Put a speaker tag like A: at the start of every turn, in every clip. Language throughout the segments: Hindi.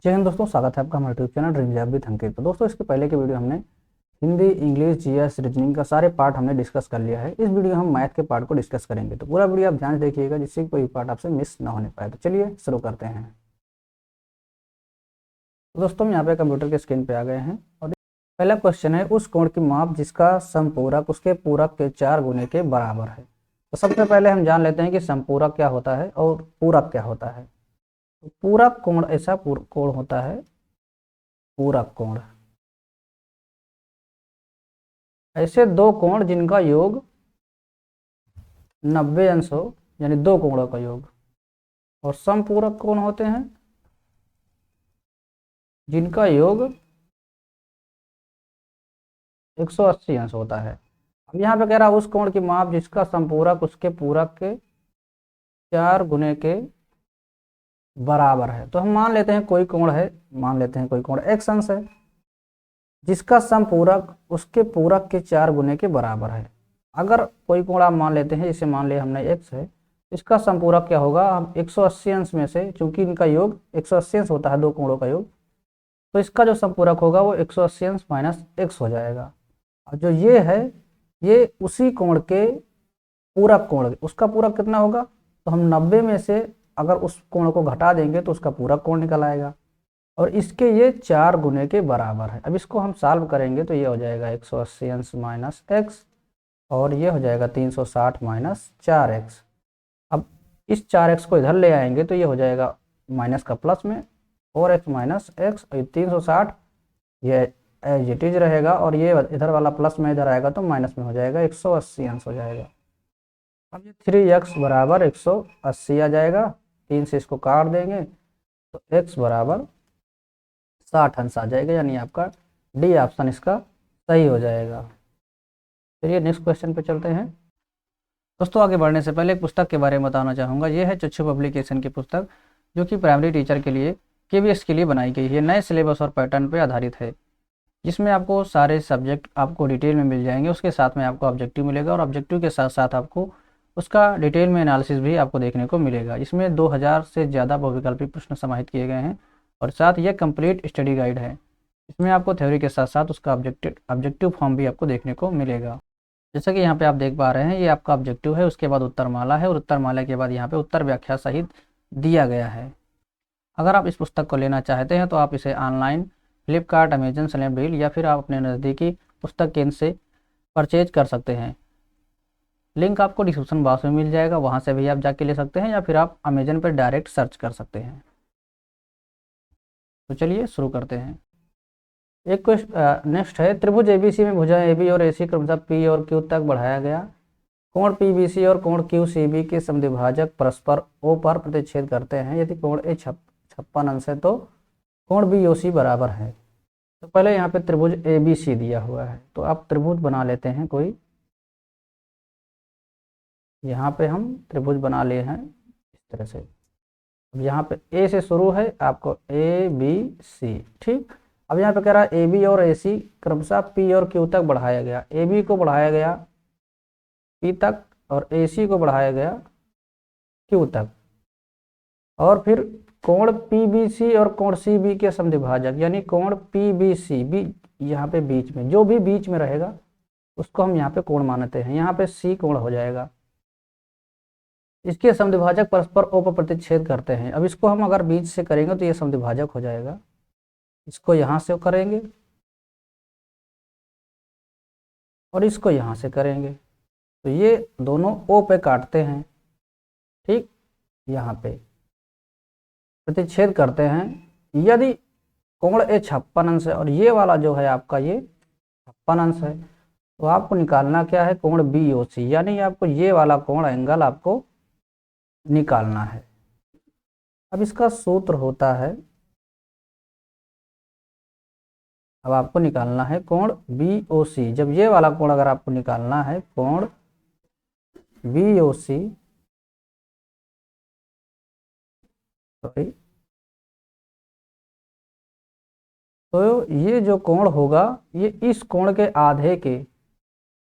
A: जय हिंद दोस्तों, स्वागत है आपका हमारे YouTube channel Dream Lab with Ankit. तो दोस्तों, इसके पहले के वीडियो हमने हिंदी, इंग्लिश, जीएस, रीजनिंग का सारे पार्ट हमने डिस्कस कर लिया है। इस वीडियो हम मैथ के पार्ट को डिस्कस करेंगे, तो पूरा वीडियो आप ध्यान से देखिएगा जिससे कि कोई पार्ट आपसे मिस ना होने पाए। तो चलिए शुरू करते हैं। तो दोस्तों, हम यहाँ पे कंप्यूटर के स्क्रीन पे आ गए हैं और पहला क्वेश्चन है, उस कोण की माप जिसका समपूरक उसके पूरक के 4 गुने के बराबर है। तो सबसे पहले हम जान लेते हैं कि समपूरक क्या होता है और पूरक क्या होता है। तो पूरक कोण ऐसा कोण होता है, पूरक कोण ऐसे दो कोण जिनका योग 90 अंश हो, यानी दो कोणों का योग। और समपूरक कोण होते हैं जिनका योग 180 अंश होता है। अब यहाँ पे कह रहा है उस कोण की माप जिसका समपूरक उसके पूरक के 4 गुने के बराबर है। तो हम मान लेते हैं कोई कोण है, मान लेते हैं कोई कोण x अंश है जिसका समपूरक उसके पूरक के 4 गुने के बराबर है। अगर कोई कोण आप मान लेते हैं, जिसे मान लिया हमने x है, इसका समपूरक क्या होगा, हम 180 अंश में से, चूंकि इनका योग 180 अंश होता है दो कोणों का योग, तो इसका जो समपूरक होगा वो 180 अंश माइनस x हो जाएगा। और जो ये है, ये उसी कोण के पूरक कोण, उसका पूरक कितना होगा, तो हम 90 में से अगर उस कोण को घटा देंगे तो उसका पूरक कोण निकल आएगा। और इसके ये 4 गुने के बराबर है। अब इसको हम सॉल्व करेंगे तो ये हो जाएगा 180 अंश माइनस एक्स, और ये हो जाएगा 360 माइनस 4x। अब इस 4x को इधर ले आएंगे तो ये हो जाएगा माइनस का प्लस में, 4x माइनस एक्स, 360 ये एज इट इज रहेगा, और ये इधर वाला प्लस में इधर आएगा तो माइनस में हो जाएगा, 180 अंश हो जाएगा। अब ये 3x बराबर 180 आ जाएगा, 3 से इसको काट देंगे तो x बराबर 60 अंश आ जाएगा, यानी आपका डी ऑप्शन इसका सही हो जाएगा। चलिए नेक्स्ट क्वेश्चन पे चलते हैं। दोस्तों, आगे बढ़ने से पहले एक पुस्तक के बारे में बताना चाहूँगा। ये है चक्षु पब्लिकेशन की पुस्तक, जो कि प्राइमरी टीचर के लिए केवीएस के लिए बनाई गई है। नए सिलेबस और पैटर्न पर आधारित है, जिसमें आपको सारे सब्जेक्ट आपको डिटेल में मिल जाएंगे। उसके साथ में आपको ऑब्जेक्टिव मिलेगा, और ऑब्जेक्टिव के साथ साथ आपको उसका डिटेल में एनालिसिस भी आपको देखने को मिलेगा। इसमें 2000 से ज़्यादा बहुविकल्पी प्रश्न समाहित किए गए हैं, और साथ यह कंप्लीट स्टडी गाइड है। इसमें आपको थ्योरी के साथ साथ उसका ऑब्जेक्टिव फॉर्म भी आपको देखने को मिलेगा। जैसा कि यहाँ पे आप देख पा रहे हैं, ये आपका ऑब्जेक्टिव है, उसके बाद उत्तरमाला है, और उत्तरमाला के बाद यहाँ पे उत्तर व्याख्या सहित दिया गया है। अगर आप इस पुस्तक को लेना चाहते हैं तो आप इसे ऑनलाइन फ्लिपकार्ट, अमेजन, स्नैपडील या फिर आप अपने नज़दीकी पुस्तक केंद्र से परचेज कर सकते हैं। लिंक आपको डिस्क्रिप्शन बॉक्स में मिल जाएगा, वहाँ से भी आप जाके ले सकते हैं, या फिर आप अमेजन पर डायरेक्ट सर्च कर सकते हैं। तो चलिए शुरू करते हैं। एक क्वेश्चन नेक्स्ट है, त्रिभुज एबीसी में भुजा एबी और एसी क्रमशः पी और क्यू तक बढ़ाया गया। कोण पीबीसी और कोण क्यूसीबी के समद्विभाजक परस्पर ओ पर प्रतिच्छेद करते हैं। यदि कोण ए 56 अंश है तो कोण बीओसी बराबर है। तो पहले यहाँ पे त्रिभुज एबीसी दिया हुआ है, तो आप त्रिभुज बना लेते हैं कोई। यहाँ पे हम त्रिभुज बना लिए हैं इस तरह से। अब यहाँ पे ए से शुरू है, आपको ए बी सी, ठीक। अब यहाँ पे कह रहा है ए बी और ए सी क्रमशः पी और क्यू तक बढ़ाया गया। ए बी को बढ़ाया गया पी तक, और ए सी को बढ़ाया गया क्यू तक। और फिर कोण पी बी सी और कोण सी बी के समद्विभाजक, यानी कोण पी बी सी, बी यहाँ पे बीच में, जो भी बीच में रहेगा उसको हम यहाँ पे कोण मानते हैं। यहाँ पे सी कोण हो जाएगा। इसके समद्विभाजक परस्पर ओ पर प्रतिच्छेद करते हैं। अब इसको हम अगर बीच से करेंगे तो ये समद्विभाजक हो जाएगा। इसको यहाँ से करेंगे और इसको यहाँ से करेंगे, तो ये दोनों ओ पे काटते हैं, ठीक। यहाँ पे प्रतिच्छेद करते हैं। यदि कोण ए 56 अंश है और ये वाला जो है आपका ये 56 अंश है, तो आपको निकालना क्या है, कोण बी ओ सी, यानी आपको ये वाला कोण एंगल आपको निकालना है। अब इसका सूत्र होता है, अब आपको निकालना है कोण बी ओ सी। जब ये वाला कोण अगर आपको निकालना है, कोण बी ओ सी, सॉरी, तो ये जो कोण होगा ये इस कोण के आधे के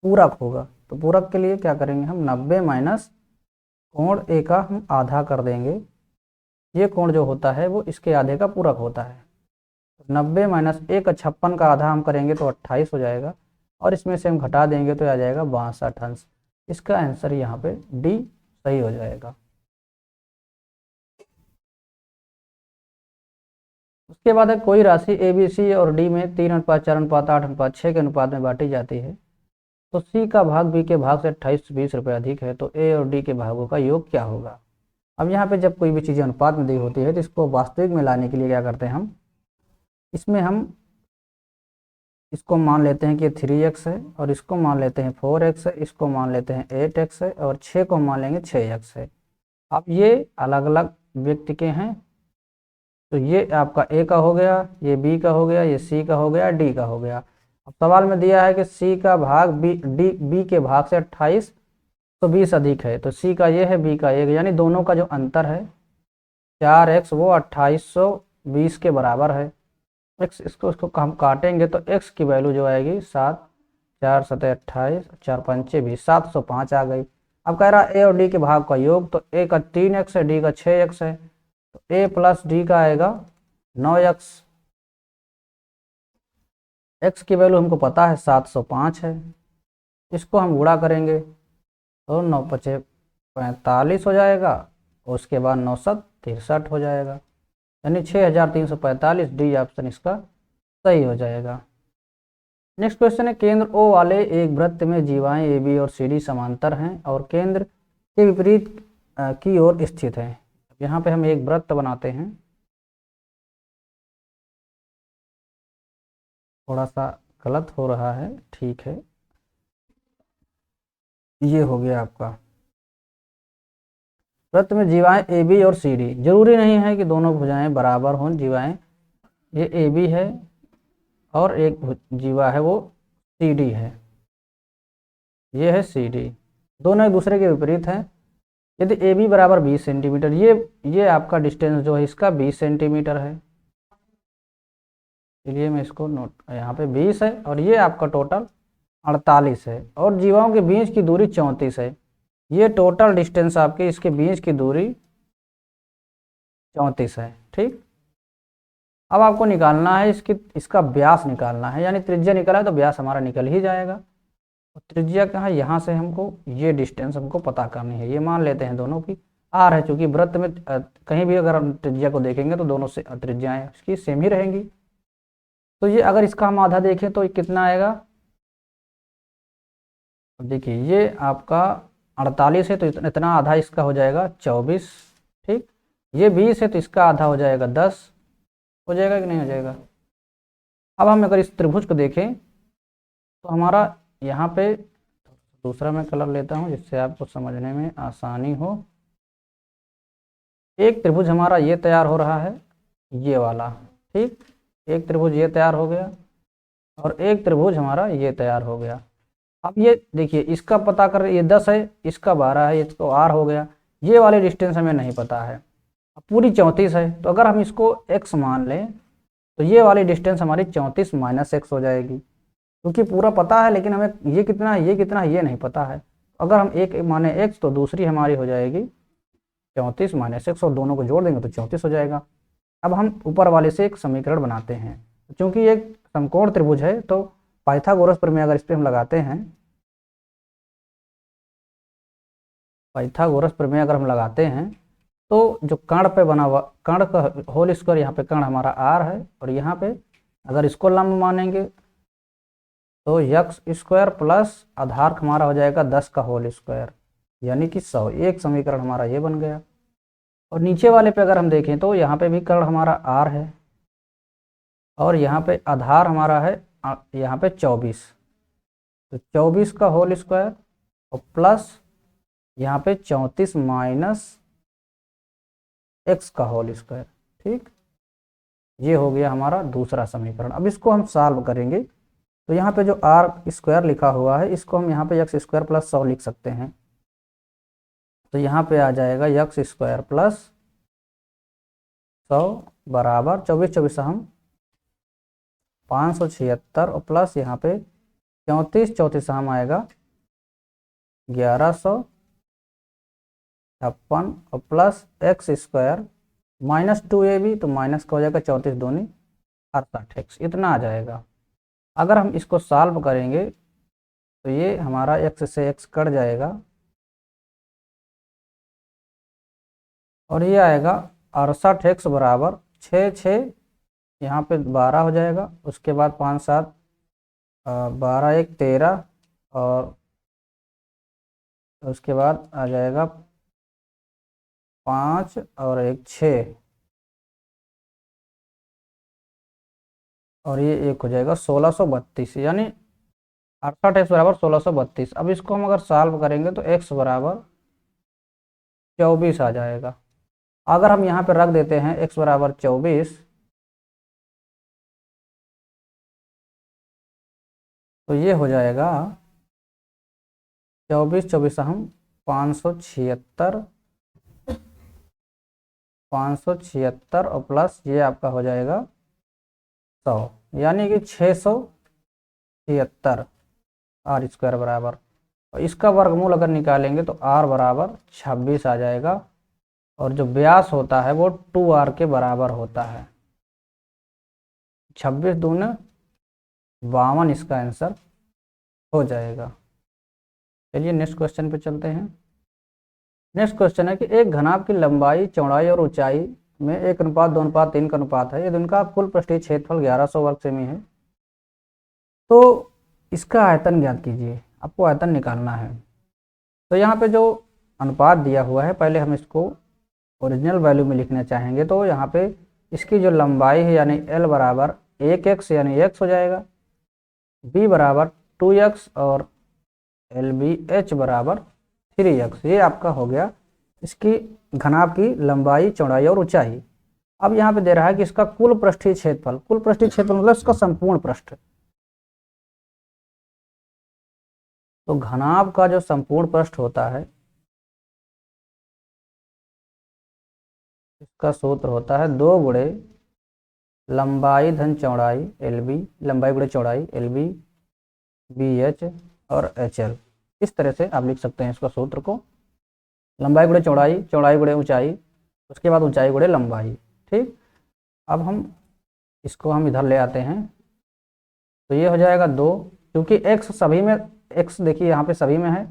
A: पूरक होगा। तो पूरक के लिए क्या करेंगे हम, 90 माइनस कोण ए का हम आधा कर देंगे, ये कोण जो होता है वो इसके आधे का पूरक होता है। 90 माइनस 1 56 का आधा हम करेंगे तो 28 हो जाएगा, और इसमें से हम घटा देंगे तो आ जाएगा 62 अंश। इसका आंसर यहाँ पे डी सही हो जाएगा। उसके बाद है कोई राशि ए बी सी और डी में 3:4:8:6 के अनुपात में बांटी जाती है, तो सी का भाग बी के भाग से 28-20 रुपये अधिक है, तो ए और डी के भागों का योग क्या होगा। अब यहाँ पे जब कोई भी चीज़ें अनुपात में दी होती है तो इसको वास्तविक में लाने के लिए क्या करते हैं हम, इसमें हम इसको मान लेते हैं कि 3x है, और इसको मान लेते हैं 4x है, इसको मान लेते हैं 8x है, और 6 को मान लेंगे 6x है। अब ये अलग अलग व्यक्ति के हैं, तो ये आपका ए का हो गया, ये बी का हो गया, ये सी का हो गया, डी का हो गया। अब सवाल में दिया है कि सी का भाग बी के भाग से 28-20 अधिक है, तो सी का ये है, बी का ये, यानी दोनों का जो अंतर है 4x वो 2820 के बराबर है। एक्स इसको हम काटेंगे तो एक्स की वैल्यू जो आएगी 7, 4 7 28, 4 5 20, 705 आ गई। अब कह रहा ए और डी के भाग का योग, तो ए का 3x है, डी का 6x है, तो ए प्लस डी का आएगा 9x। एक्स की वैल्यू हमको पता है 705 है, इसको हम गुणा करेंगे तो 9×5 = 45 हो जाएगा, और उसके बाद 9×7 = 63 हो जाएगा, यानी 6345। डी ऑप्शन इसका सही हो जाएगा। नेक्स्ट क्वेश्चन है, केंद्र ओ वाले एक वृत्त में जीवाएं ए बी और सी डी समांतर हैं और केंद्र के विपरीत की ओर स्थित हैं। यहाँ पे हम एक वृत्त बनाते हैं, थोड़ा सा गलत हो रहा है, ठीक है, ये हो गया आपका वृत्त में जीवाएं ए बी और सी डी। जरूरी नहीं है कि दोनों भुजाएं बराबर हों जीवाएं, ये ए बी है और एक जीवा है वो सी डी है, ये है सी डी, दोनों एक दूसरे के विपरीत हैं। यदि ए बी बराबर 20 सेंटीमीटर, ये आपका डिस्टेंस जो है इसका 20 सेंटीमीटर है, चलिए मैं इसको नोट, यहाँ पे 20 है और ये आपका टोटल 48 है, और जीवाओं के बीच की दूरी 34 है। ये टोटल डिस्टेंस आपके इसके बीच की दूरी 34 है। ठीक, अब आपको निकालना है इसका व्यास निकालना है, यानी त्रिज्या निकला है तो व्यास हमारा निकल ही जाएगा। और त्रिज्या कहाँ, यहाँ से हमको ये डिस्टेंस हमको पता करनी है। ये मान लेते हैं दोनों की आर है, चूंकि वृत्त में कहीं भी अगर हम त्रिज्या को देखेंगे तो दोनों से त्रिज्याएं इसकी सेम ही रहेंगी। तो ये अगर इसका हम आधा देखें तो कितना आएगा, देखिए ये आपका 48 है तो इतना आधा इसका हो जाएगा 24। ठीक, ये 20 है तो इसका आधा हो जाएगा 10, हो जाएगा कि नहीं हो जाएगा। अब हम अगर इस त्रिभुज को देखें तो हमारा यहाँ पे दूसरा मैं कलर लेता हूँ जिससे आपको समझने में आसानी हो। एक त्रिभुज हमारा ये तैयार हो रहा है, ये वाला, ठीक, एक त्रिभुज ये तैयार हो गया और एक त्रिभुज हमारा ये तैयार हो गया। अब ये देखिए इसका पता कर, ये 10 है, इसका 12 है, इसको आर हो गया, ये वाली डिस्टेंस हमें नहीं पता है। अब पूरी 34 है, तो अगर हम इसको x मान लें तो ये वाली डिस्टेंस हमारी 34 - x हो जाएगी, क्योंकि पूरा पता है लेकिन हमें ये कितना है, ये कितना है, ये नहीं पता है। अगर हम एक माने x तो दूसरी हमारी हो जाएगी 34 - x, और दोनों को जोड़ देंगे तो 34 हो जाएगा। अब हम ऊपर वाले से एक समीकरण बनाते हैं, क्योंकि एक समकोण त्रिभुज है तो पाइथागोरस प्रमेय अगर इस पर हम लगाते हैं, पाइथागोरस प्रमेय अगर हम लगाते हैं तो जो कर्ण पे बना हुआ, कर्ण का होल स्क्वायर, यहाँ पे कर्ण हमारा r है, और यहाँ पे अगर इसको लंब मानेंगे तो x² प्लस आधार हमारा हो जाएगा 10 का होल स्क्वायर, यानी कि 100। एक समीकरण हमारा ये बन गया। और नीचे वाले पे अगर हम देखें तो यहाँ पे भी कर्ण हमारा r है, और यहाँ पे आधार हमारा है यहाँ पे 24, तो 24 का होल स्क्वायर और प्लस यहाँ पे 34 - x का होल स्क्वायर। ठीक, ये हो गया हमारा दूसरा समीकरण। अब इसको हम सॉल्व करेंगे तो यहाँ पे जो r² लिखा हुआ है इसको हम यहाँ पे x² + 100 लिख सकते हैं, तो यहाँ पे आ जाएगा x² + 100 बराबर 24 24 हम 576, और प्लस यहाँ पे 34 34 हम आएगा 1156, और प्लस x² -2ab तो माइनस का हो जाएगा 34 दूनी 68x, इतना आ जाएगा। अगर हम इसको सॉल्व करेंगे तो ये हमारा x से x कट जाएगा और ये आएगा 68x बराबर 6 यहाँ पे 12 हो जाएगा, उसके बाद 5 7 12 1 13 और उसके बाद आ जाएगा 5 और 1 6 और ये 1 हो जाएगा 1632, यानी 68x बराबर 1632। अब इसको हम अगर सॉल्व करेंगे तो x बराबर 24 आ जाएगा। अगर हम यहाँ पे रख देते हैं x बराबर 24 तो ये हो जाएगा 24 24 हम 576 और प्लस ये आपका हो जाएगा 100, यानी कि 676 आर स्क्वायर बराबर, और इसका वर्गमूल अगर निकालेंगे तो r बराबर 26 आ जाएगा और जो व्यास होता है वो 2r के बराबर होता है। 26 दूने 52 इसका आंसर हो जाएगा। चलिए नेक्स्ट क्वेश्चन पे चलते हैं। नेक्स्ट क्वेश्चन है कि एक घनाभ की लंबाई, चौड़ाई और ऊंचाई में 1:2:3 का अनुपात है। ये उनका कुल पृष्ठीय क्षेत्रफल 1100 वर्ग सेमी है। तो इसका आयतन ज्ञात कीजिए, आपको आयतन निकालना है। तो यहाँ पे जो अनुपात दिया हुआ है, पहले हम इसको ओरिजिनल वैल्यू में लिखना चाहेंगे तो यहाँ पे इसकी जो लंबाई है यानी L बराबर 1x यानी x हो जाएगा, B बराबर 2x और LB H बराबर 3x, ये आपका हो गया इसकी घनाभ की लंबाई, चौड़ाई और ऊंचाई। अब यहाँ पे दे रहा है कि इसका कुल पृष्ठीय क्षेत्रफल, कुल पृष्ठीय क्षेत्रफल मतलब इसका संपूर्ण पृष्ठ। तो घनाभ का जो संपूर्ण पृष्ठ होता है इसका सूत्र होता है 2 गुणे लंबाई धन चौड़ाई LB, लंबाई गुणे चौड़ाई LB BH और HL। इस तरह से आप लिख सकते हैं इसका सूत्र को, लंबाई गुणे चौड़ाई, चौड़ाई गुणे ऊंचाई, उसके बाद ऊंचाई गुणे लंबाई। ठीक, अब हम इसको हम इधर ले आते हैं तो ये हो जाएगा 2, क्योंकि x सभी में, x देखिए यहाँ पे सभी में है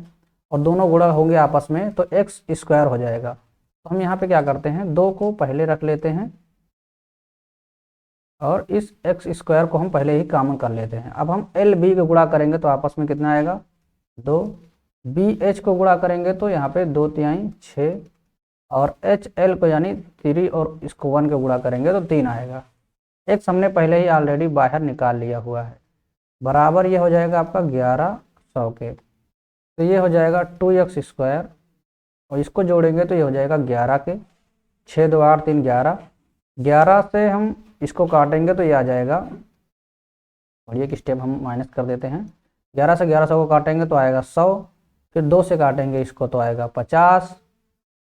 A: और दोनों गुणा होंगे आपस में तो x स्क्वायर हो जाएगा। तो हम यहाँ पे क्या करते हैं, 2 को पहले रख लेते हैं और इस x स्क्वायर को हम पहले ही कॉमन कर लेते हैं। अब हम LB को गुणा करेंगे तो आपस में कितना आएगा 2, BH को गुणा करेंगे तो यहाँ पे 2 तिहाई 6 और HL को यानी 3 और इसको 1 को गुणा करेंगे तो 3 आएगा। x हमने पहले ही ऑलरेडी बाहर निकाल लिया हुआ है, बराबर ये हो जाएगा आपका 1100 के। तो ये हो जाएगा 2x स्क्वायर और इसको जोड़ेंगे तो ये हो जाएगा 11 के, 6 2 8 3 11, 11 से हम इसको काटेंगे तो ये आ जाएगा, और ये एक स्टेप हम माइनस कर देते हैं, 11 से 1100 को काटेंगे तो आएगा 100, फिर 2 से काटेंगे इसको तो आएगा 50,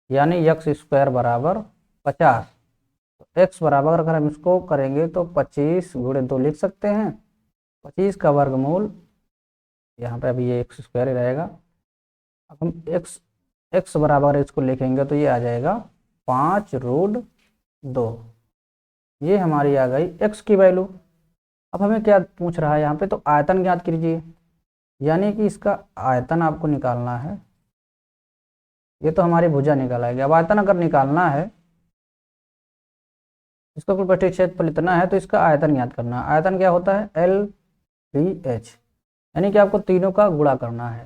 A: यानी x स्क्वायर बराबर 50। तो x बराबर अगर हम इसको करेंगे तो 25 गुणे 2 लिख सकते हैं, 25 का वर्गमूल, यहाँ पे अभी ये x स्क्वायर ही रहेगा। अब हम x बराबर इसको लिखेंगे तो ये आ जाएगा 5√2, ये हमारी आ गई x की वैल्यू। अब हमें क्या पूछ रहा है यहाँ पे, तो आयतन ज्ञात कीजिए, यानी कि इसका आयतन आपको निकालना है। ये तो हमारी भुजा निकाला है। अब आयतन अगर निकालना है, इसका कुल पृष्ठीय क्षेत्रफल इतना है तो इसका आयतन ज्ञात करना है। आयतन क्या होता है LBH, यानी कि आपको तीनों का गुणा करना है।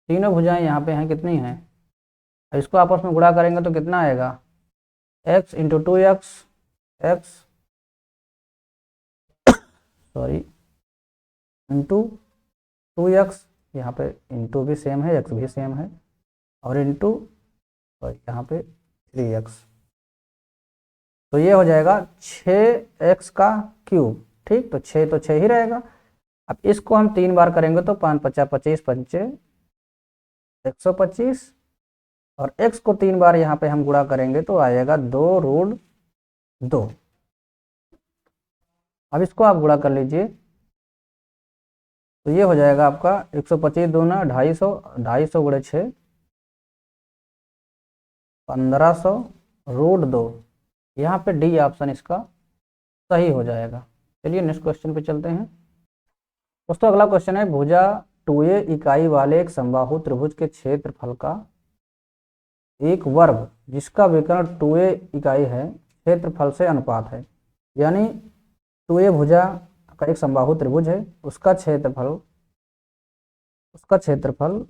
A: तीनों भुजाएं यहाँ पे हैं, कितनी हैं, इसको आपस में गुणा करेंगे तो कितना आएगा x into 2x x sorry into 2x, यहाँ पे इंटू भी सेम है, x भी सेम है, और इंटू यहाँ पे 3x, तो ये हो जाएगा 6x का क्यूब। ठीक, तो 6 तो 6 ही रहेगा। अब इसको हम 3 बार करेंगे तो 5 50 25 पंचे 125, और x को 3 बार यहाँ पे हम गुणा करेंगे तो आएगा 2√2। अब इसको आप गुणा कर लीजिए तो ये हो जाएगा आपका 125 दूना 250, 250 गुणे 6 1500√2, यहाँ पे डी ऑप्शन इसका सही हो जाएगा। चलिए नेक्स्ट क्वेश्चन पे चलते हैं दोस्तों। अगला क्वेश्चन है, भुजा 2a इकाई वाले एक समबाहु त्रिभुज के क्षेत्रफल का एक वर्ग जिसका विकर्ण 2a इकाई है क्षेत्रफल से अनुपात है। यानी 2a भुजा का एक समबाहु त्रिभुज है, उसका क्षेत्रफल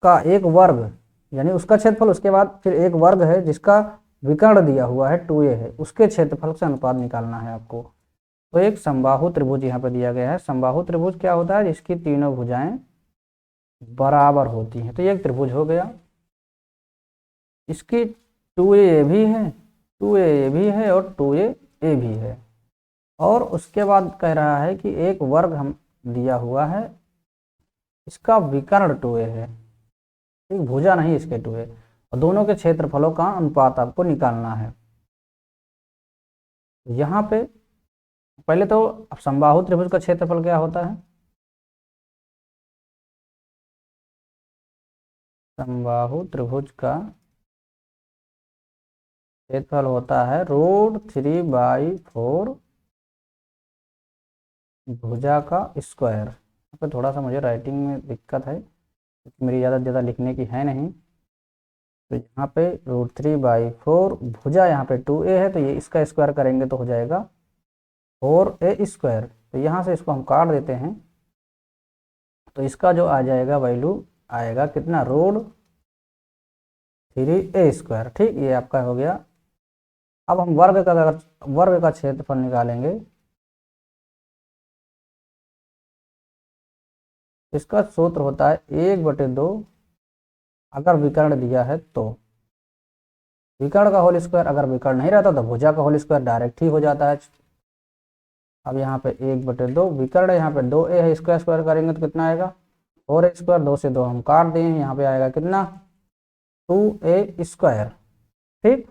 A: का एक वर्ग, यानी उसका क्षेत्रफल उसके बाद फिर एक वर्ग है जिसका विकर्ण दिया हुआ है 2a है, उसके क्षेत्रफल से अनुपात निकालना है आपको। तो एक समबाहु त्रिभुज यहाँ पे दिया गया है। समबाहु त्रिभुज क्या होता है? जिसकी तीनों भुजाएं बराबर होती हैं। तो ये एक त्रिभुज हो गया, इसकी 2a भी है, 2a भी है और 2a भी है। और उसके बाद कह रहा है कि एक वर्ग हम दिया हुआ है, इसका विकर्ण 2a है, एक भुजा नहीं इसके 2a, और दोनों के क्षेत्रफलों का अनुपात आपको निकालना है। यहाँ पे पहले तो समबाहु त्रिभुज का क्षेत्रफल क्या होता है? समबाहु त्रिभुज का क्षेत्रफल होता है √3/4 भुजा का स्क्वायर। यहाँ पे थोड़ा सा मुझे राइटिंग में दिक्कत है क्योंकि मेरी ज़्यादा लिखने की है नहीं। तो यहाँ पे √3/4 भुजा यहाँ पे 2a है, तो ये इसका स्क्वायर करेंगे तो हो जाएगा 4a²। तो यहाँ से इसको हम काट देते हैं, तो इसका जो आ जाएगा वैल्यू आएगा कितना? √3a²। ठीक, ये आपका हो गया। अब हम वर्ग का क्षेत्रफल निकालेंगे। इसका सूत्र होता है 1/2 अगर विकर्ण दिया है तो विकर्ण का होल स्क्वायर, अगर विकर्ण नहीं रहता तो भुजा का होल स्क्वायर डायरेक्ट ही हो जाता है। अब यहाँ पे 1/2 विकर्ण है, यहाँ पे 2a है, इसका स्क्वायर करेंगे तो कितना आएगा? 4a²। 2 से 2 हम काट दें, यहाँ पे आएगा कितना? 2a²। ठीक,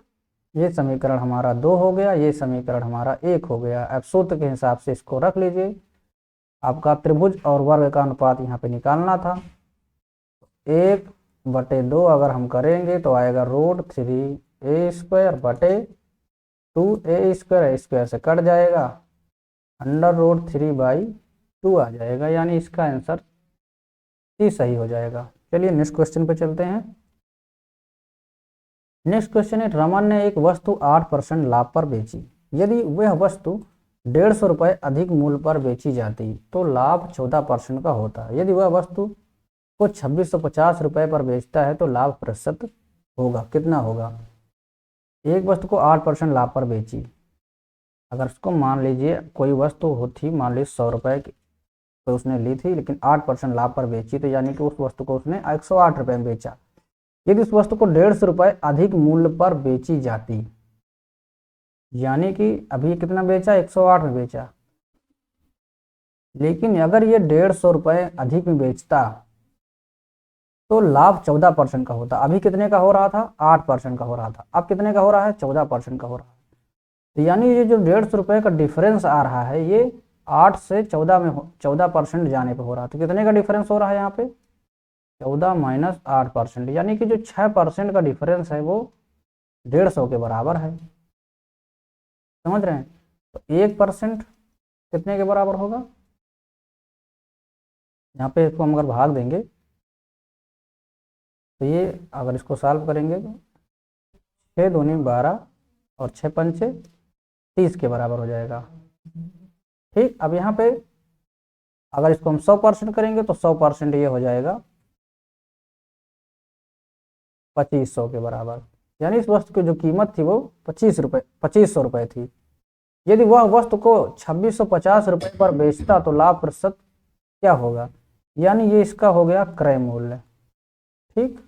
A: ये समीकरण हमारा 2 हो गया, ये समीकरण हमारा 1 हो गया। अब सूत्र के हिसाब से इसको रख लीजिए। आपका त्रिभुज और वर्ग का अनुपात यहाँ पे निकालना था। 1/2 अगर हम करेंगे तो आएगा √3a²/2a², स्क्वायर से कट जाएगा, √3/2 आ जाएगा, यानी इसका आंसर सी सही हो जाएगा। चलिए नेक्स्ट क्वेश्चन पे चलते हैं। नेक्स्ट क्वेश्चन है, रमन ने एक वस्तु 8% लाभ पर बेची। यदि वह वस्तु 150 रुपये अधिक मूल्य पर बेची जाती तो लाभ 14% का होता। यदि वह वस्तु को 2650 रुपये पर बेचता है तो लाभ प्रतिशत होगा, कितना होगा? एक वस्तु को 8% लाभ पर बेची, अगर उसको मान लीजिए कोई वस्तु होती, मान लीजिए 100 रुपये की तो उसने ली थी, लेकिन 8% लाभ पर बेची, तो यानी कि उस वस्तु को उसने 108 रुपये में बेचा। यदि उस वस्तु को 150 रुपये अधिक मूल्य पर बेची जाती, यानी कि अभी कितना बेचा? 108 में बेचा, लेकिन अगर ये 150 रुपये अधिक में बेचता तो लाभ 14% का होता। अभी कितने का हो रहा था? 8% का हो रहा था। अब कितने का हो रहा है? 14% का हो रहा है। तो यानी ये जो 150 रुपये का डिफरेंस आ रहा है, ये 8 से 14 में 14% जाने पे हो रहा है। तो कितने का डिफरेंस हो रहा है यहाँ पे? 14 - 8%, यानी कि जो 6% का डिफरेंस है वो 150 के बराबर है। समझ रहे हैं? तो 1% कितने के बराबर होगा? यहाँ पे इसको हम अगर भाग देंगे तो ये अगर इसको सॉल्व करेंगे तो 6 दूनी 12 और 6 पंचे 30 के बराबर हो जाएगा। ठीक, अब यहाँ पे अगर इसको हम 100% करेंगे तो 100% ये हो जाएगा 2500 के बराबर। यानी इस वस्तु की जो कीमत थी वो 2500 रुपये थी। यदि वह वस्तु को 2650 रुपये पर बेचता तो लाभ प्रतिशत क्या होगा? यानी ये इसका हो गया क्रय मूल्य। ठीक,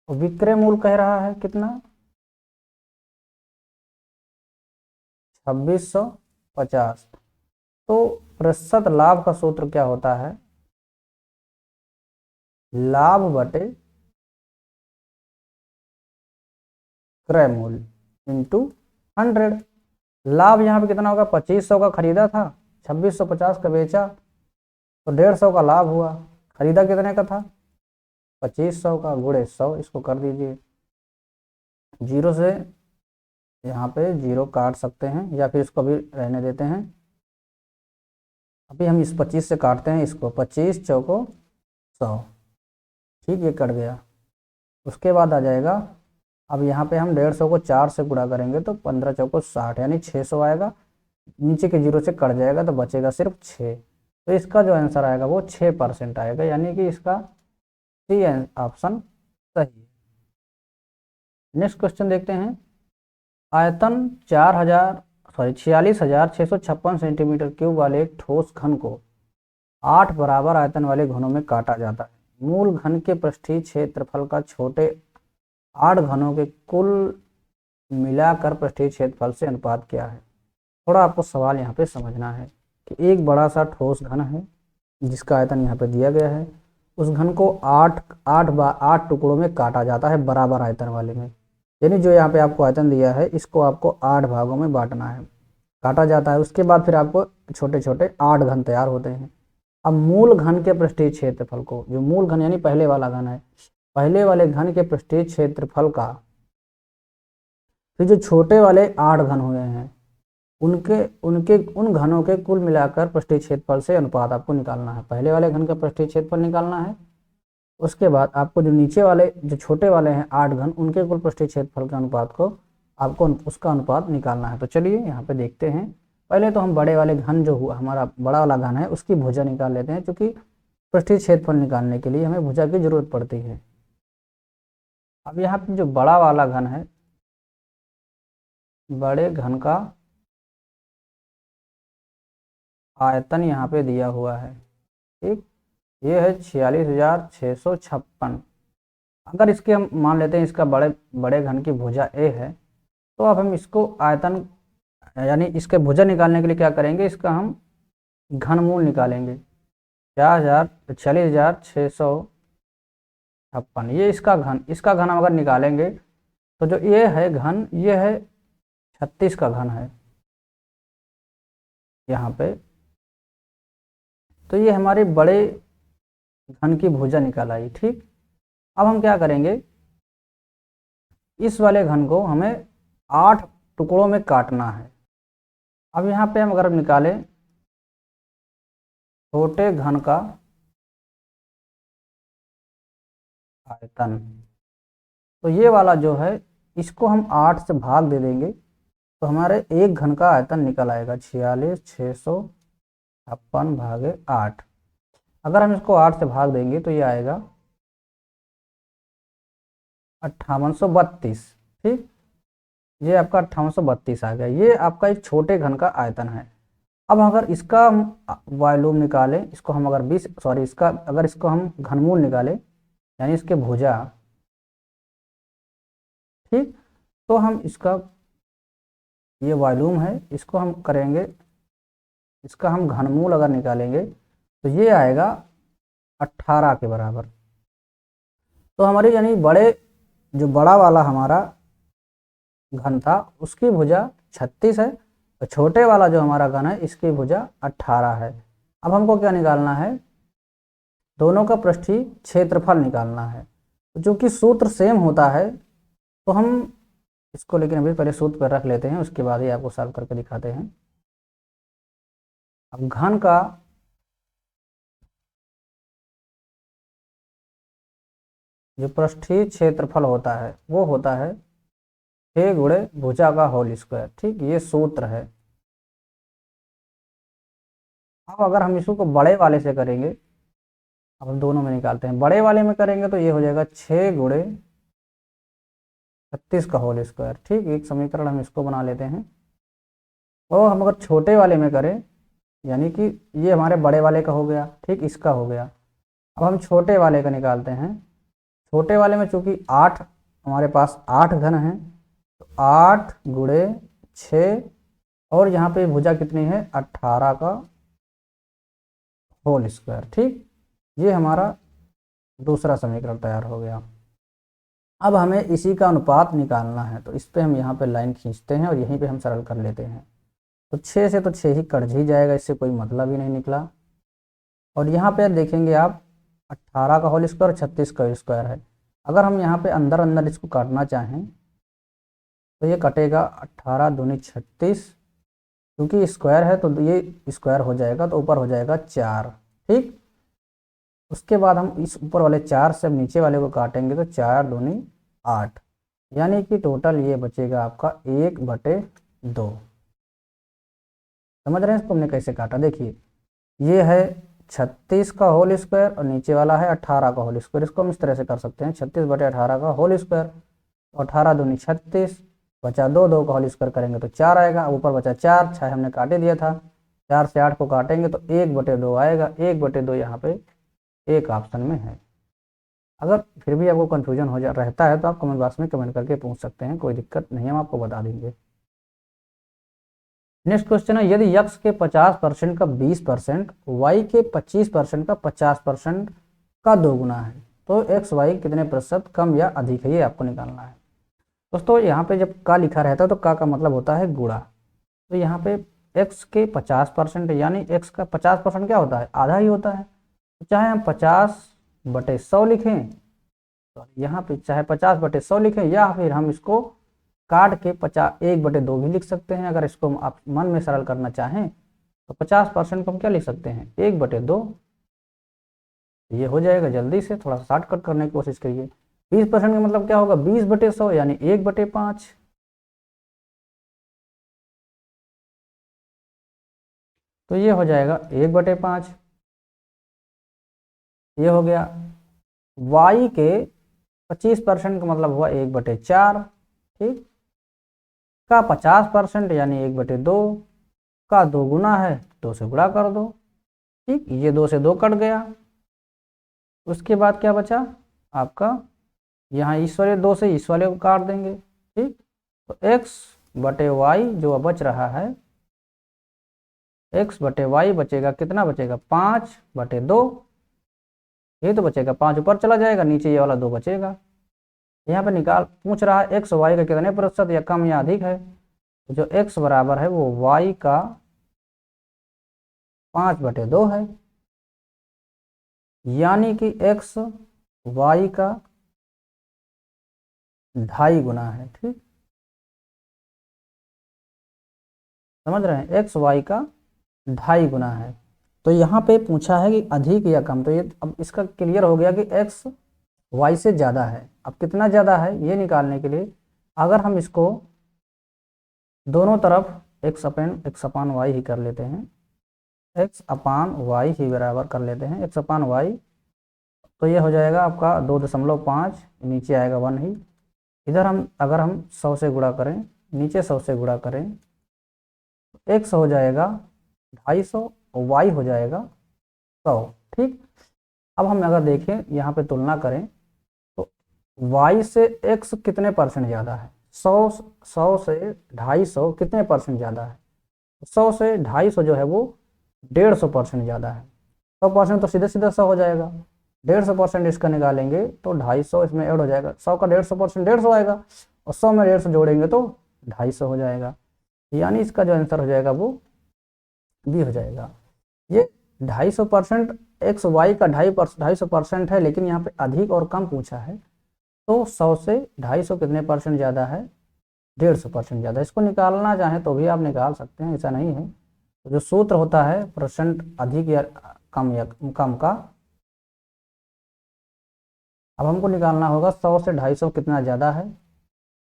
A: विक्रय मूल्य कह रहा है कितना? 2650। तो प्रतिशत लाभ का सूत्र क्या होता है? लाभ बटे क्रय मूल्य इंटू 100। लाभ यहाँ पे कितना होगा? 2500 का खरीदा था, 2650 का बेचा, तो 150 का लाभ हुआ। खरीदा कितने का था? 2500 का, गुणे 100, इसको कर दीजिए। 0 से यहाँ पे 0 काट सकते हैं या फिर इसको भी रहने देते हैं। अभी हम इस 25 से काटते हैं इसको, 25 चौको 100, ठीक, ये कट गया। उसके बाद आ जाएगा, अब यहाँ पे हम 150 को 4 से गुणा करेंगे तो 15 चौको 60 यानी 600 आएगा। नीचे के 0 से कट जाएगा तो बचेगा सिर्फ 6। तो इसका जो आंसर आएगा वो 6% आएगा, यानी कि इसका सी ऑप्शन सही है। नेक्स्ट क्वेश्चन देखते हैं। आयतन 46,656 सेंटीमीटर क्यूब वाले एक ठोस घन को 8 बराबर आयतन वाले घनों में काटा जाता है। मूल घन के पृष्ठीय क्षेत्रफल का छोटे 8 घनों के कुल मिलाकर पृष्ठीय क्षेत्रफल से अनुपात क्या है। थोड़ा आपको सवाल यहाँ पे समझना है कि एक बड़ा सा ठोस घन है जिसका आयतन यहाँ पे दिया गया है, उस घन को 8 टुकड़ों में काटा जाता है बराबर आयतन वाले में। यानी जो यहाँ पे आपको आयतन दिया है इसको आपको 8 भागों में बांटना है, काटा जाता है। उसके बाद फिर आपको छोटे छोटे 8 घन तैयार होते हैं। अब मूल घन के पृष्ठीय क्षेत्रफल को, जो मूल घन यानी पहले वाला घन है, पहले वाले घन के पृष्ठीय क्षेत्रफल का फिर जो छोटे वाले 8 घन हुए हैं उनके उनके उन घनों के कुल मिलाकर पृष्ठीय क्षेत्रफल से अनुपात आपको निकालना है। पहले वाले घन का पृष्ठीय क्षेत्रफल निकालना है, उसके बाद आपको जो नीचे वाले जो छोटे वाले हैं 8 घन उनके कुल पृष्ठीय क्षेत्रफल के अनुपात को आपको उसका अनुपात निकालना है। तो चलिए यहाँ पे देखते हैं। पहले तो हम बड़े वाले घन जो हुआ हमारा बड़ा वाला घन है उसकी भुजा निकाल लेते हैं, क्योंकि पृष्ठीय क्षेत्रफल निकालने के लिए हमें भुजा की जरूरत पड़ती है। अब यहाँ पे जो बड़ा वाला घन है, बड़े घन का आयतन यहाँ पे दिया हुआ है, ठीक, ये है 46,656। अगर इसके हम मान लेते हैं इसका बड़े बड़े घन की भुजा ए है, तो अब हम इसको आयतन यानी इसके भुजा निकालने के लिए क्या करेंगे, इसका हम घनमूल निकालेंगे। 46,656, ये इसका घन हम अगर निकालेंगे तो जो ये है घन, ये है 36 का घन है यहाँ पे। तो ये हमारे बड़े घन की भुजा निकल आई, ठीक। अब हम क्या करेंगे, इस वाले घन को हमें 8 टुकड़ों में काटना है। अब यहाँ पे हम अगर निकालें छोटे घन का आयतन, तो ये वाला जो है इसको हम 8 से भाग दे देंगे तो हमारे एक घन का आयतन निकल आएगा 46,656 भागे 8। अगर हम इसको 8 से भाग देंगे तो ये आएगा 5832, ठीक, ये आपका 5832 आ गया। ये आपका एक छोटे घन का आयतन है। अब अगर इसका वॉल्यूम निकालें, इसको हम अगर इसको हम घनमूल निकालें यानी इसके भुजा, ठीक, तो हम इसका ये वॉल्यूम है, इसको हम करेंगे, इसका हम घनमूल अगर निकालेंगे तो ये आएगा 18 के बराबर। तो हमारी यानी जो बड़ा वाला हमारा घन था उसकी भुजा 36 है और छोटे वाला जो हमारा घन है इसकी भुजा 18 है। अब हमको क्या निकालना है, दोनों का पृष्ठीय क्षेत्रफल निकालना है। तो चूंकि सूत्र सेम होता है तो हम इसको, लेकिन अभी पहले सूत्र पर रख लेते हैं, उसके बाद ही आपको सॉल्व करके दिखाते हैं। अब घन का जो पृष्ठीय क्षेत्रफल होता है वो होता है 6 गुणे भुजा का होल स्क्वायर, ठीक, ये सूत्र है। अब अगर हम इसको बड़े वाले से करेंगे, अब हम दोनों में निकालते हैं, बड़े वाले में करेंगे तो ये हो जाएगा 6 गुणे 36 का होल स्क्वायर, ठीक, एक समीकरण हम इसको बना लेते हैं। और हम अगर छोटे वाले में करें, यानी कि ये हमारे बड़े वाले का हो गया, ठीक, इसका हो गया। अब हम छोटे वाले का निकालते हैं। छोटे वाले में चूंकि 8 हमारे पास 8 घन है तो 8 गुणे 6 और यहाँ पे भुजा कितनी है 18 का होल स्क्वायर, ठीक, ये हमारा दूसरा समीकरण तैयार हो गया। अब हमें इसी का अनुपात निकालना है, तो इस पे हम यहाँ पे लाइन खींचते हैं और यहीं पे हम सरल कर लेते हैं। तो 6 से तो 6 ही कट ही जाएगा, इससे कोई मतलब ही नहीं निकला। और यहाँ पे देखेंगे आप 18 का होल स्क्वायर 36 का स्क्वायर है। अगर हम यहाँ पे अंदर अंदर इसको काटना चाहें तो ये कटेगा 18 दूनी 36, क्योंकि स्क्वायर है तो ये स्क्वायर हो जाएगा, तो ऊपर हो जाएगा 4। ठीक, उसके बाद हम इस ऊपर वाले 4 से अब नीचे वाले को काटेंगे तो 4 दूनी 8, यानी कि टोटल ये बचेगा आपका 1/2। समझ रहे हैं इसको हमने कैसे काटा? देखिए, ये है 36 का होल स्क्वायर और नीचे वाला है 18 का होल स्क्वायर। इसको हम इस तरह से कर सकते हैं, 36/18 का होल स्क्वायर, तो 18 दूनी 36, बचा 2, 2 का होल स्क्वायर करेंगे तो 4 आएगा, ऊपर बचा 4, 6 हमने काटे दिया था, 4 से 8 को काटेंगे तो 1/2 आएगा। 1/2 यहाँ पे एक ऑप्शन में है। अगर फिर भी आपको कन्फ्यूजन हो जा रहता है तो आप कमेंट बॉक्स में कमेंट करके पूछ सकते हैं, कोई दिक्कत नहीं है, हम आपको बता देंगे। नेक्स्ट क्वेश्चन है, यदि x के 50% का 20%, y के 25% का 50% का 2 गुना है, तो x y कितने प्रतिशत कम या अधिक है, ये आपको निकालना है। दोस्तों यहाँ पे जब का लिखा रहता है तो का मतलब होता है गुणा। तो यहाँ पे x के 50% यानी x का 50% क्या होता है? आधा ही होता है। तो चाहे हम 50/100 लिखें, तो यहाँ पे चाहे 50/100 लिखें, या फिर हम इसको काट के 1/2 भी लिख सकते हैं। अगर इसको आप मन में सरल करना चाहें तो 50% को हम क्या लिख सकते हैं? 1/2। ये हो जाएगा। जल्दी से थोड़ा सा शॉर्टकट करने की कोशिश करिए। 20% का मतलब क्या होगा? 20/100 यानी 1/5। तो ये हो जाएगा 1/5। ये हो गया। y के 25% का मतलब हुआ 1/4। ठीक, का 50% यानी 1/2, का 2 गुना है, 2 से गुणा कर दो। ठीक, ये 2 से 2 कट गया। उसके बाद क्या बचा आपका? यहाँ इस वाले 2 से इस वाले को काट देंगे। ठीक, तो x/y जो बच रहा है, x/y बचेगा, कितना बचेगा? 5/2। ये तो बचेगा, 5 ऊपर चला जाएगा, नीचे ये वाला 2 बचेगा। यहाँ पे निकाल पूछ रहा है एक्स वाई का कितने प्रतिशत या कम या अधिक है। तो जो x बराबर है वो y का 5/2 है, यानी कि x y का 2.5 गुना है। ठीक, समझ रहे हैं? x y का 2.5 गुना है। तो यहाँ पे पूछा है कि अधिक या कम, तो ये अब इसका क्लियर हो गया कि x y से ज़्यादा है। अब कितना ज़्यादा है ये निकालने के लिए अगर हम इसको दोनों तरफ x/y ही कर लेते हैं, x/y ही बराबर कर लेते हैं, x/y, तो ये हो जाएगा आपका 2.5, नीचे आएगा 1 ही। इधर हम अगर हम 100 से गुणा करें, नीचे 100 से गुणा करें, x हो जाएगा 250 और y हो जाएगा 100। ठीक, अब हम अगर देखें यहाँ पे तुलना करें तो y से x कितने परसेंट ज़्यादा है? 100 से 250 कितने परसेंट ज़्यादा है? 100 से 250 जो है वो 150% ज़्यादा है। 100% तो सीधे सीधे 100 हो जाएगा, 150% इसका निकालेंगे तो 250 इसमें ऐड हो जाएगा। 100 का 150% 150 आएगा, और 100 में 150 जोड़ेंगे तो 250 हो जाएगा, यानी इसका जो आंसर हो जाएगा वो बी हो जाएगा। ये 250% एक्स वाई का 250% है, लेकिन यहाँ पे अधिक और कम पूछा है, तो 100 से 250 कितने परसेंट ज़्यादा है? 150% ज़्यादा। इसको निकालना चाहें तो भी आप निकाल सकते हैं, ऐसा नहीं है। तो जो सूत्र होता है परसेंट अधिक या कम का, अब हमको निकालना होगा 100 से 250 कितना ज़्यादा है,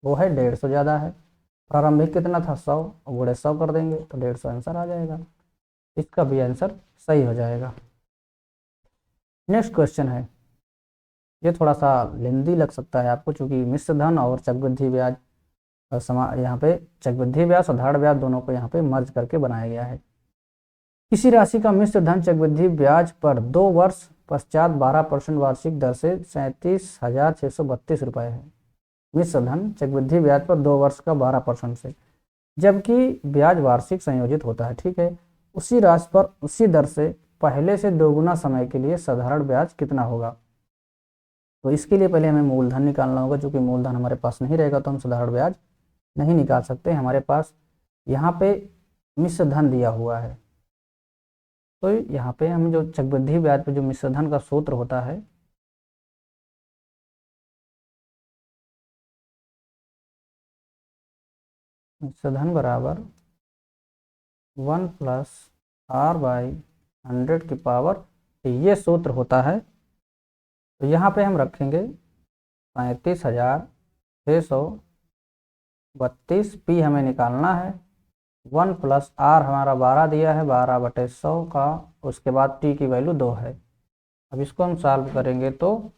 A: वो है 150 ज़्यादा है। प्रारंभिक कितना था? 100, गुणे 100 कर देंगे तो 150 आंसर आ जाएगा। इसका भी आंसर सही हो जाएगा। नेक्स्ट क्वेश्चन है, ये थोड़ा सा लेंदी लग सकता है आपको, चूंकि मिश्र धन और चक्रवृद्धि ब्याज यहाँ पे चक्रवृद्धि ब्याज साधारण ब्याज दोनों को यहाँ पे मर्ज करके बनाया गया है। किसी राशि का मिश्र धन चक्रवृद्धि ब्याज पर 2 वर्ष पश्चात 12% वार्षिक दर से 37,632 रुपये है। मिश्र धन चक्रवृद्धि ब्याज पर 2 वर्ष का 12% से, जबकि ब्याज वार्षिक संयोजित होता है। ठीक है, उसी राशि पर उसी दर से पहले से 2 गुना समय के लिए साधारण ब्याज कितना होगा? तो इसके लिए पहले हमें मूलधन निकालना होगा। चूंकि मूलधन हमारे पास नहीं रहेगा तो हम साधारण ब्याज नहीं निकाल सकते। हमारे पास यहाँ पे मिश्र धन दिया हुआ है, तो यहाँ पे हम जो चक्रवृद्धि ब्याज पे जो मिश्र धन का सूत्र होता है, धन बराबर 1 प्लस आर बाई 100 की पावर, ये सूत्र होता है। तो यहाँ पे हम रखेंगे 37,632, पी हमें निकालना है। 1 प्लस आर हमारा 12 दिया है, 12/100 का, उसके बाद टी की वैल्यू 2 है। अब इसको हम सॉल्व करेंगे तो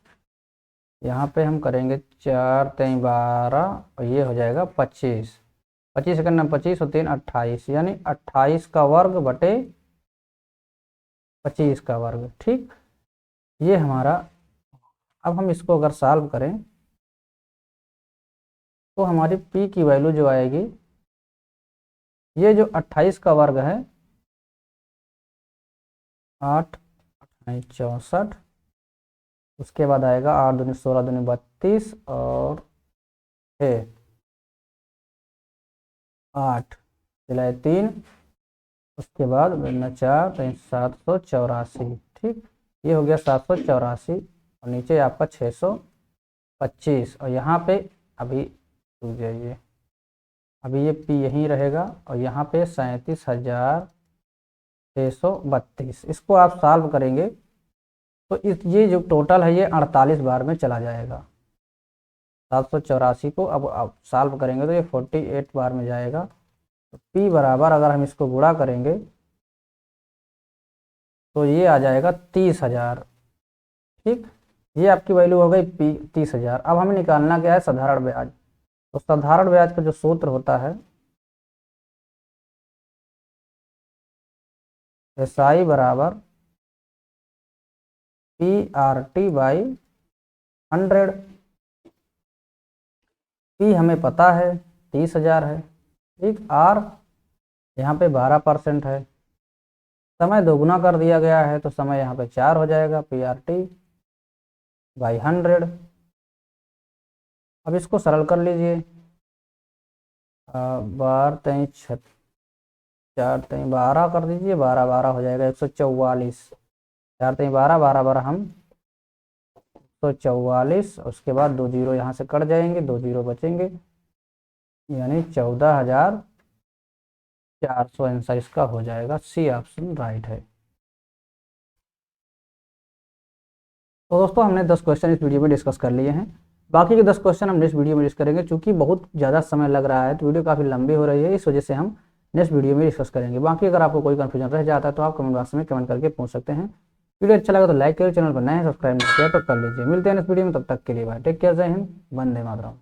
A: यहाँ पे हम करेंगे 4 3 12 और ये हो जाएगा 25। 25 सेकंड में 25 और 3 28, यानी 28 का वर्ग बटे 25 का वर्ग। ठीक, ये हमारा। अब हम इसको अगर सॉल्व करें तो हमारी p की वैल्यू जो आएगी, ये जो 28 का वर्ग है 8 64, उसके बाद आएगा 8 दूनी 16 दूनी 32 और 6 8 सिलाए 3, उसके बाद 4 तो 784। ठीक, ये हो गया 784 और नीचे आपका 625, और यहाँ पे अभी रुक जाइए, अभी ये p यहीं रहेगा और यहाँ पे 37,632। इसको आप सॉल्व करेंगे तो ये जो टोटल है ये 48 बार में चला जाएगा। 784 को अब आप सॉल्व करेंगे तो ये 48 बार में जाएगा। तो p बराबर अगर हम इसको गुणा करेंगे तो ये आ जाएगा 30,000। ठीक, ये आपकी वैल्यू हो गई p 30,000। अब हमें निकालना क्या है, साधारण ब्याज। तो साधारण ब्याज का जो सूत्र होता है SI बराबर PRT बाई 100। p हमें पता है 30,000 है। ठीक, r यहाँ पे 12% है, समय दोगुना कर दिया गया है तो समय यहाँ पे 4 हो जाएगा, PRT बाई 100। अब इसको सरल कर लीजिए, 12 3 4 3 12 कर दीजिए, 12 12 हो जाएगा 144। 4 3 12 12 12 हम 144, उसके बाद 2 जीरो यहाँ से कट जाएंगे, 2 जीरो बचेंगे, यानी 14,400 आंसर इसका हो जाएगा। सी ऑप्शन राइट है। तो दोस्तों हमने 10 क्वेश्चन इस वीडियो में डिस्कस कर लिए हैं। बाकी के 10 क्वेश्चन हम नेक्स्ट वीडियो में डिस्कस करेंगे। चूंकि बहुत ज़्यादा समय लग रहा है तो वीडियो काफ़ी लंबी हो रही है, इस वजह से हम नेक्स्ट वीडियो में डिस्कस करेंगे। बाकी अगर आपको कोई कन्फ्यूजन रह जाता है तो आप कमेंट बॉक्स में कमेंट करके पूछ सकते हैं। वीडियो अच्छा लगा तो लाइक करिए, चैनल पर नए हैं सब्सक्राइब नहीं किया तो कर लीजिए। मिलते हैं नेक्स्ट वीडियो में, तब तक के लिए बाय, टेक केयर, जय हिंद, वंदे मातरम।